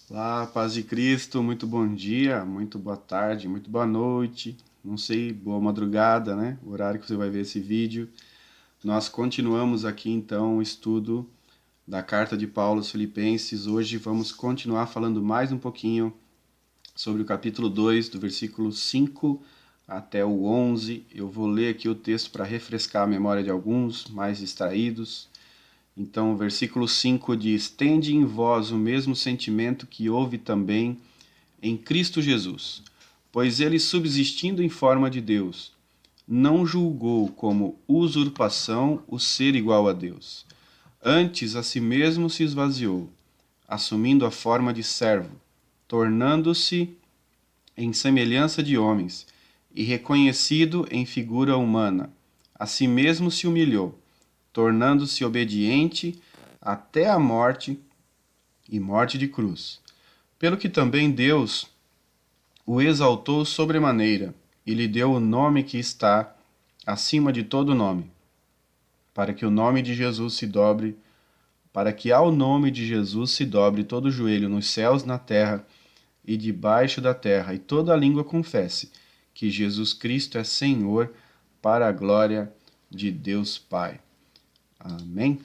Olá, paz de Cristo, muito bom dia, muito boa tarde, muito boa noite, não sei, boa madrugada, né? O horário que você vai ver esse vídeo. Nós continuamos aqui então o estudo da carta de Paulo aos Filipenses. Hoje vamos continuar falando mais um pouquinho sobre o capítulo 2, do versículo 5 até o 11. Eu vou ler aqui o texto para refrescar a memória de alguns mais distraídos. Então, o versículo 5 diz: Tende em vós o mesmo sentimento que houve também em Cristo Jesus, pois ele, subsistindo em forma de Deus, não julgou como usurpação o ser igual a Deus. Antes, a si mesmo se esvaziou, assumindo a forma de servo, tornando-se em semelhança de homens, e reconhecido em figura humana. A si mesmo se humilhou, tornando-se obediente até a morte e morte de cruz. Pelo que também Deus o exaltou sobremaneira e lhe deu o nome que está acima de todo nome, para que o nome de Jesus se dobre, para que ao nome de Jesus se dobre todo o joelho nos céus, na terra e debaixo da terra, e toda a língua confesse que Jesus Cristo é Senhor, para a glória de Deus Pai. Amém?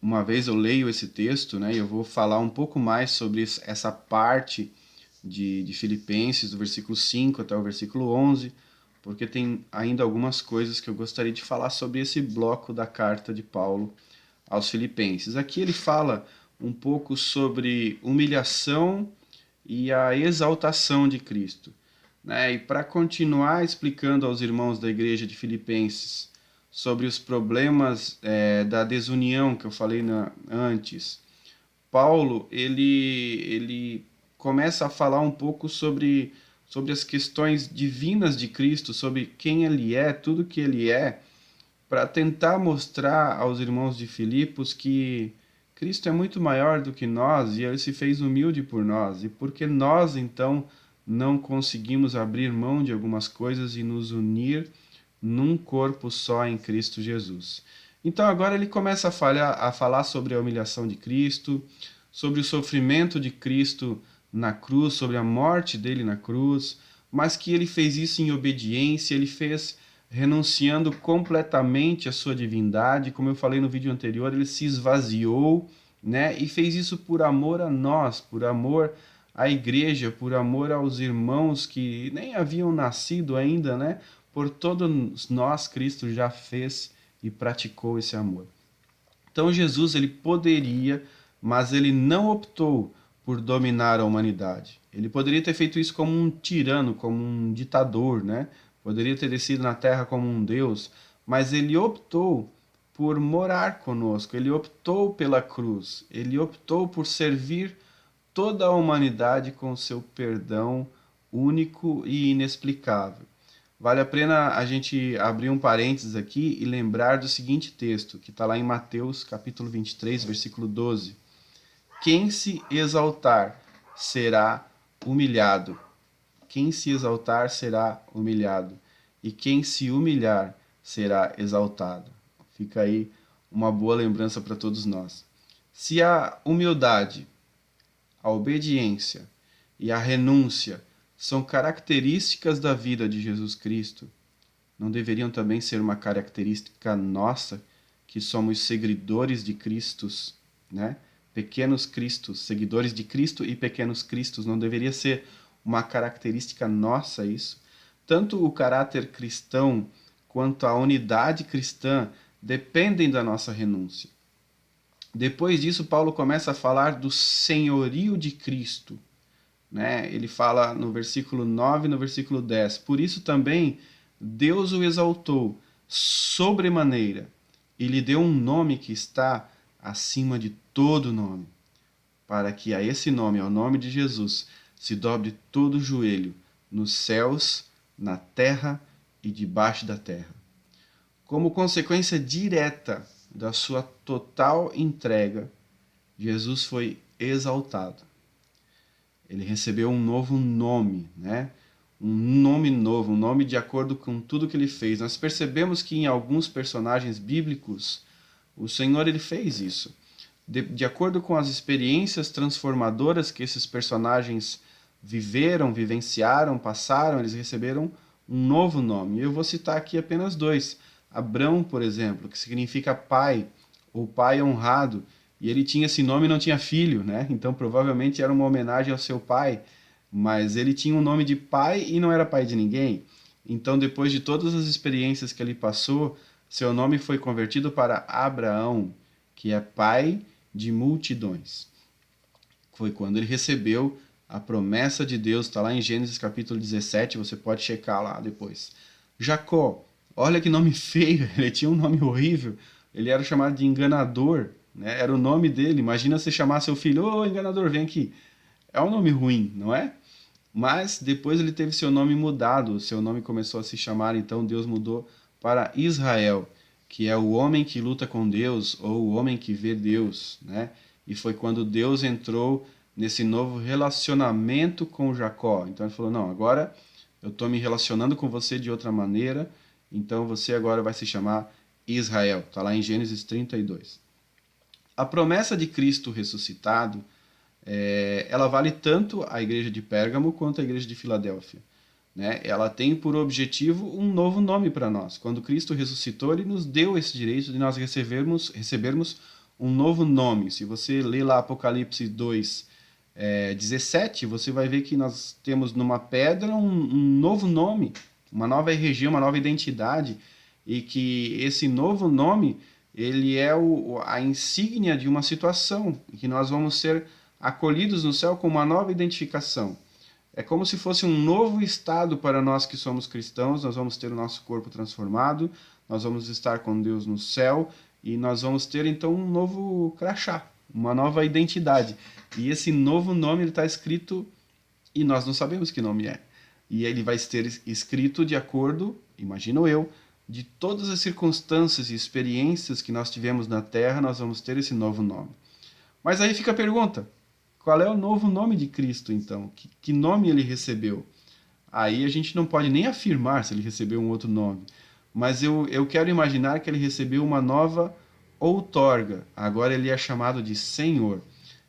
Uma vez eu leio esse texto, né, e eu vou falar um pouco mais sobre essa parte de Filipenses, do versículo 5 até o versículo 11, porque tem ainda algumas coisas que eu gostaria de falar sobre esse bloco da carta de Paulo aos Filipenses. Aqui ele fala um pouco sobre humilhação e a exaltação de Cristo, né? E para continuar explicando aos irmãos da igreja de Filipenses sobre os problemas da desunião que eu falei antes, Paulo ele começa a falar um pouco sobre as questões divinas de Cristo, sobre quem ele é, tudo que ele é, para tentar mostrar aos irmãos de Filipos que Cristo é muito maior do que nós e ele se fez humilde por nós. E porque nós, então, não conseguimos abrir mão de algumas coisas e nos unir num corpo só em Cristo Jesus. Então agora ele começa a falar sobre a humilhação de Cristo, sobre o sofrimento de Cristo na cruz, sobre a morte dele na cruz, mas que ele fez isso em obediência, ele fez renunciando completamente à sua divindade, como eu falei no vídeo anterior, ele se esvaziou, né? E fez isso por amor a nós, por amor à igreja, por amor aos irmãos que nem haviam nascido ainda, né? Por todos nós, Cristo já fez e praticou esse amor. Então Jesus ele poderia, mas ele não optou por dominar a humanidade. Ele poderia ter feito isso como um tirano, como um ditador, né? Poderia ter descido na terra como um Deus, mas ele optou por morar conosco, ele optou pela cruz, ele optou por servir toda a humanidade com seu perdão único e inexplicável. Vale a pena a gente abrir um parênteses aqui e lembrar do seguinte texto, que está lá em Mateus capítulo 23, versículo 12. Quem se exaltar será humilhado. Quem se exaltar será humilhado. E quem se humilhar será exaltado. Fica aí uma boa lembrança para todos nós. Se a humildade, a obediência e a renúncia são características da vida de Jesus Cristo, não deveriam também ser uma característica nossa, que somos seguidores de Cristos, né? Pequenos Cristos, seguidores de Cristo e pequenos Cristos, não deveria ser uma característica nossa isso? Tanto o caráter cristão quanto a unidade cristã dependem da nossa renúncia. Depois disso, Paulo começa a falar do senhorio de Cristo, né? Ele fala no versículo 9 e no versículo 10. Por isso também Deus o exaltou sobremaneira e lhe deu um nome que está acima de todo nome, para que a esse nome, ao nome de Jesus, se dobre todo o joelho, nos céus, na terra e debaixo da terra. Como consequência direta da sua total entrega, Jesus foi exaltado. Ele recebeu um novo nome, né? Um nome novo, um nome de acordo com tudo que ele fez. Nós percebemos que em alguns personagens bíblicos, o Senhor ele fez isso. de acordo com as experiências transformadoras que esses personagens viveram, vivenciaram, passaram, eles receberam um novo nome. Eu vou citar aqui apenas dois. Abrão, por exemplo, que significa pai, ou pai honrado, e ele tinha esse nome e não tinha filho, né? Então provavelmente era uma homenagem ao seu pai, mas ele tinha um nome de pai e não era pai de ninguém. Então, depois de todas as experiências que ele passou, seu nome foi convertido para Abraão, que é pai de multidões. Foi quando ele recebeu a promessa de Deus, está lá em Gênesis capítulo 17, você pode checar lá depois. Jacó, olha que nome feio, ele tinha um nome horrível, ele era chamado de enganador, né? Era o nome dele. Imagina você chamar seu filho, ô enganador, vem aqui. É um nome ruim, não é? Mas depois ele teve seu nome mudado, seu nome começou a se chamar, então Deus mudou para Israel, que é o homem que luta com Deus, ou o homem que vê Deus, né? E foi quando Deus entrou nesse novo relacionamento com Jacó. Então ele falou, não, agora eu estou me relacionando com você de outra maneira, então você agora vai se chamar Israel. Está lá em Gênesis 32. A promessa de Cristo ressuscitado, ela vale tanto a igreja de Pérgamo quanto a igreja de Filadélfia. Né? Ela tem por objetivo um novo nome para nós. Quando Cristo ressuscitou, ele nos deu esse direito de nós recebermos um novo nome. Se você ler lá Apocalipse 2, 17, você vai ver que nós temos numa pedra um novo nome, uma nova região, uma nova identidade, e que esse novo nome ele é a insígnia de uma situação, e que nós vamos ser acolhidos no céu com uma nova identificação. É como se fosse um novo estado para nós que somos cristãos. Nós vamos ter o nosso corpo transformado, nós vamos estar com Deus no céu e nós vamos ter então um novo crachá, uma nova identidade. E esse novo nome está escrito e nós não sabemos que nome é. E ele vai ser escrito de acordo, imagino eu, de todas as circunstâncias e experiências que nós tivemos na Terra, nós vamos ter esse novo nome. Mas aí fica a pergunta, qual é o novo nome de Cristo, então? Que nome ele recebeu? Aí a gente não pode nem afirmar se ele recebeu um outro nome. Mas eu quero imaginar que ele recebeu uma nova outorga. Agora ele é chamado de Senhor.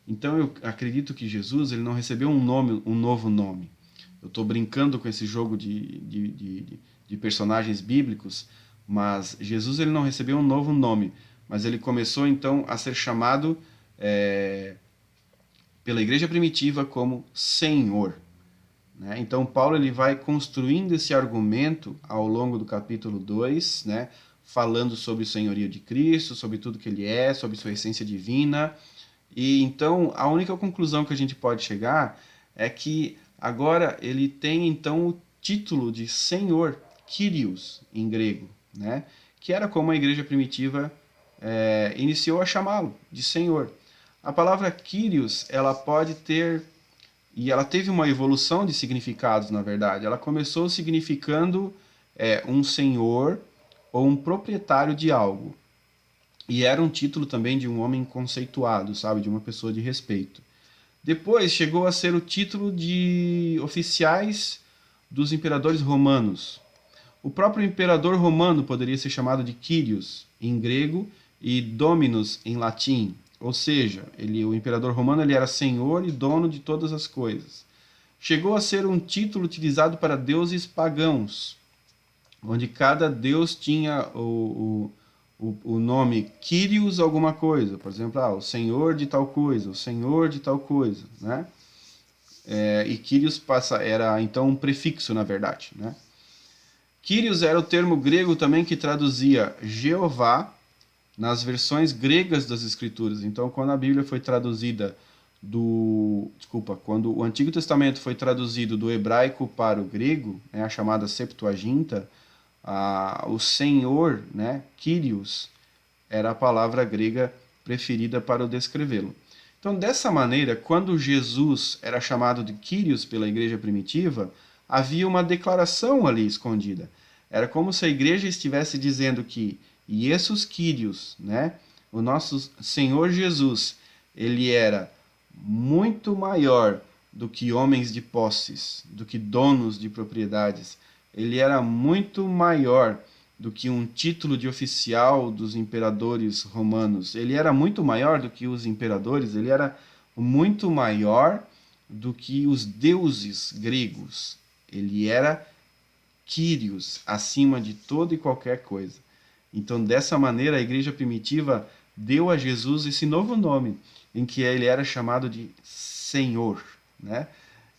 Então eu acredito que Jesus ele não recebeu um novo nome. Eu estou brincando com esse jogo de personagens bíblicos, mas Jesus ele não recebeu um novo nome. Mas ele começou então a ser chamado pela igreja primitiva como Senhor. Né? Então Paulo ele vai construindo esse argumento ao longo do capítulo 2, né? Falando sobre o senhorio de Cristo, sobre tudo que ele é, sobre sua essência divina. E então a única conclusão que a gente pode chegar é que agora ele tem então o título de Senhor, Kyrios em grego, né? Que era como a igreja primitiva iniciou a chamá-lo de Senhor. A palavra Kyrios, ela pode ter, e ela teve uma evolução de significados, na verdade. Ela começou significando um senhor ou um proprietário de algo. E era um título também de um homem conceituado, sabe? De uma pessoa de respeito. Depois chegou a ser o título de oficiais dos imperadores romanos. O próprio imperador romano poderia ser chamado de Kyrios, em grego, e Dominus, em latim. Ou seja, o imperador romano ele era senhor e dono de todas as coisas. Chegou a ser um título utilizado para deuses pagãos, onde cada deus tinha o nome Kyrios alguma coisa. Por exemplo, o senhor de tal coisa, o senhor de tal coisa. Né? E Kyrios era então um prefixo, na verdade. Né? Kyrios era o termo grego também que traduzia Jeová nas versões gregas das escrituras. Então, quando a Bíblia foi traduzida quando o Antigo Testamento foi traduzido do hebraico para o grego, né, a chamada Septuaginta, o Senhor, né, Kyrios, era a palavra grega preferida para o descrevê-lo. Então, dessa maneira, quando Jesus era chamado de Kyrios pela igreja primitiva, havia uma declaração ali escondida. Era como se a igreja estivesse dizendo que Jesus Kyrios, né? O nosso Senhor Jesus, ele era muito maior do que homens de posses, do que donos de propriedades. Ele era muito maior do que um título de oficial dos imperadores romanos. Ele era muito maior do que os imperadores, ele era muito maior do que os deuses gregos. Ele era Kyrios, acima de toda e qualquer coisa. Então, dessa maneira, a igreja primitiva deu a Jesus esse novo nome, em que ele era chamado de Senhor, né?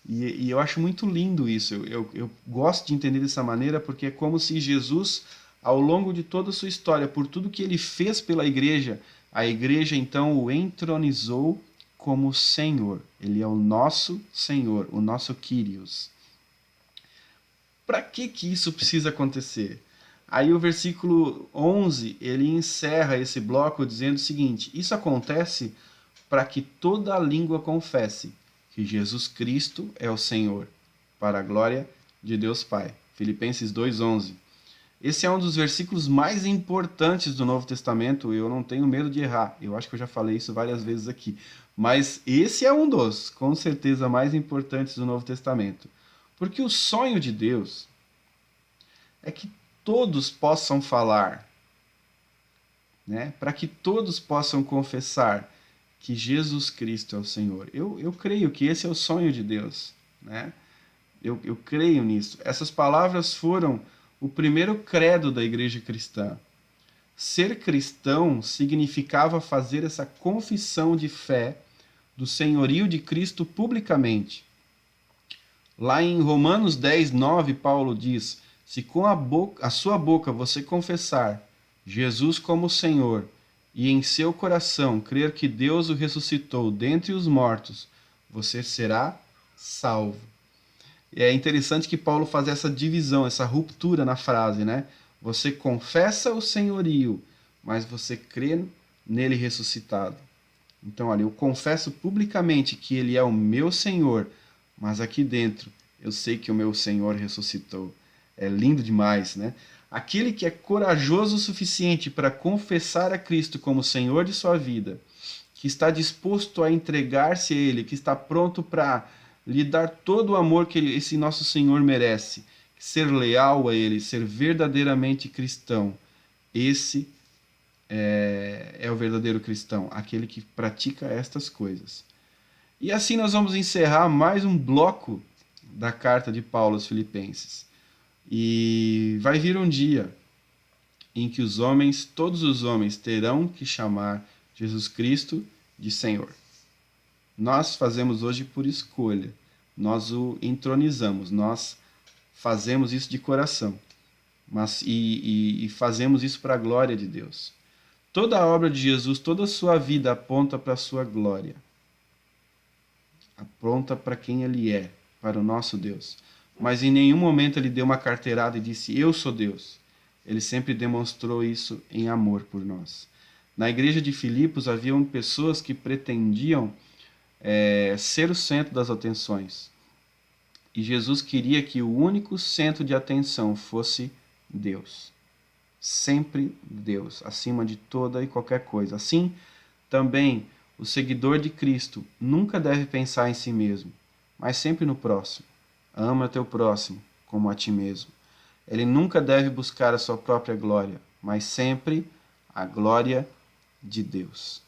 E eu acho muito lindo isso. Eu gosto de entender dessa maneira, porque é como se Jesus, ao longo de toda a sua história, por tudo que ele fez pela igreja, a igreja então o entronizou como Senhor. Ele é o nosso Senhor, o nosso Kyrios. Para que isso precisa acontecer? Aí o versículo 11, ele encerra esse bloco dizendo o seguinte: isso acontece para que toda a língua confesse que Jesus Cristo é o Senhor, para a glória de Deus Pai. Filipenses 2:11. Esse é um dos versículos mais importantes do Novo Testamento, eu não tenho medo de errar, eu acho que eu já falei isso várias vezes aqui, mas esse é um dos, com certeza, mais importantes do Novo Testamento. Porque o sonho de Deus é que todos possam falar, né? Para que todos possam confessar que Jesus Cristo é o Senhor. Eu creio que esse é o sonho de Deus, né? Eu creio nisso. Essas palavras foram o primeiro credo da igreja cristã. Ser cristão significava fazer essa confissão de fé do senhorio de Cristo publicamente. Lá em Romanos 10:9, Paulo diz: se com a sua boca você confessar Jesus como Senhor e em seu coração crer que Deus o ressuscitou dentre os mortos, você será salvo. E é interessante que Paulo faz essa divisão, essa ruptura na frase, né? Você confessa o senhorio, mas você crê nele ressuscitado. Então, olha, eu confesso publicamente que ele é o meu Senhor, mas aqui dentro eu sei que o meu Senhor ressuscitou. É lindo demais, né? Aquele que é corajoso o suficiente para confessar a Cristo como Senhor de sua vida, que está disposto a entregar-se a Ele, que está pronto para lhe dar todo o amor que esse nosso Senhor merece, ser leal a Ele, ser verdadeiramente cristão, esse é o verdadeiro cristão, aquele que pratica estas coisas. E assim nós vamos encerrar mais um bloco da carta de Paulo aos Filipenses. E vai vir um dia em que os homens, todos os homens, terão que chamar Jesus Cristo de Senhor. Nós fazemos hoje por escolha, nós o entronizamos, nós fazemos isso de coração, mas e fazemos isso para a glória de Deus. Toda a obra de Jesus, toda a sua vida aponta para a sua glória. Aponta para quem ele é, para o nosso Deus. Mas em nenhum momento ele deu uma carteirada e disse, eu sou Deus. Ele sempre demonstrou isso em amor por nós. Na igreja de Filipos haviam pessoas que pretendiam ser o centro das atenções. E Jesus queria que o único centro de atenção fosse Deus. Sempre Deus, acima de toda e qualquer coisa. Assim, também, o seguidor de Cristo nunca deve pensar em si mesmo, mas sempre no próximo. Ama teu próximo como a ti mesmo. Ele nunca deve buscar a sua própria glória, mas sempre a glória de Deus.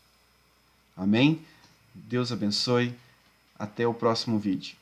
Amém? Deus abençoe. Até o próximo vídeo.